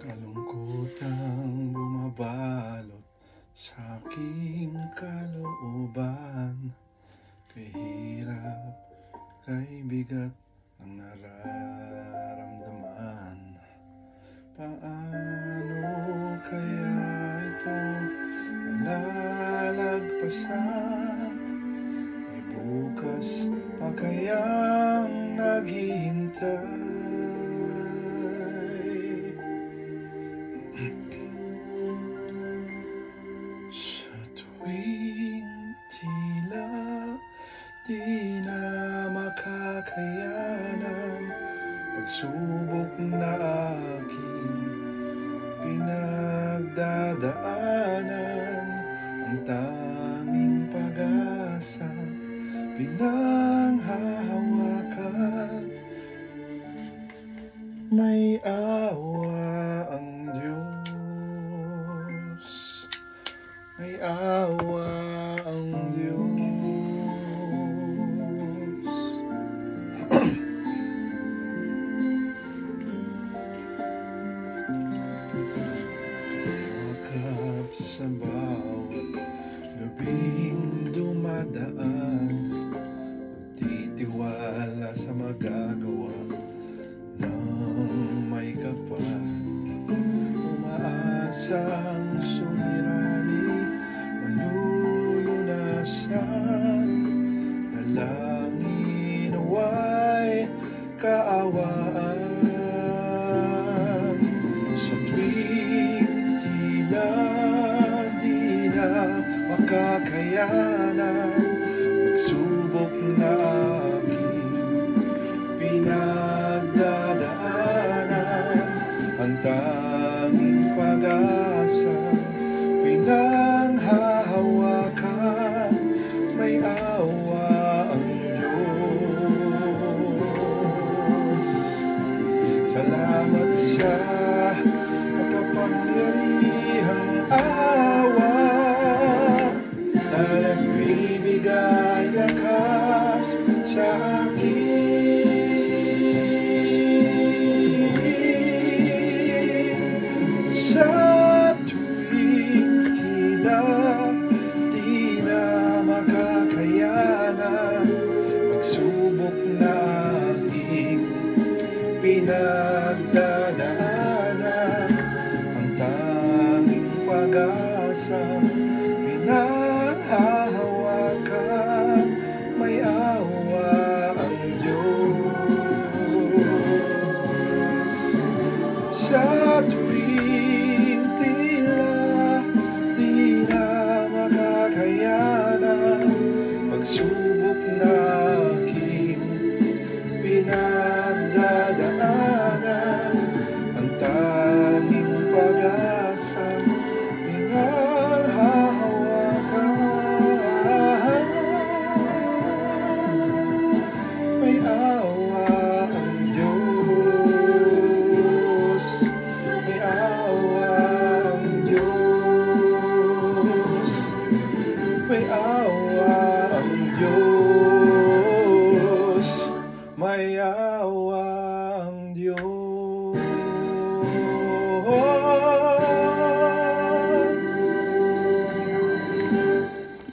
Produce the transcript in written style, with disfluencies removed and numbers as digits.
Kalungkutang bumabalot sa aking kalooban, kay hirap, kay bigat ang nararamdaman. Paano kaya ito malalagpasan? May bukas pa kayang naghihintay? Sa tuwing tila di na makakayanan, pagsubok na aking pinagdadaanan, ang tanging pag-asa pinanghahawakan. May awa ang Diyos, may awa ang Diyos. Wakap sa bawat gabing dumadaan, nagtitiwala sa magagawa ng may kapal, umaasang suliranin, malulunasan, dalangin nawa'y kaawaan. Sa tuwing tila di na makakayanan, pagsubok na aking pinagdadaanan, ang tanging pag-asa pinanghahawakan. May awa ang Diyos. Salamat sa makapangyarihang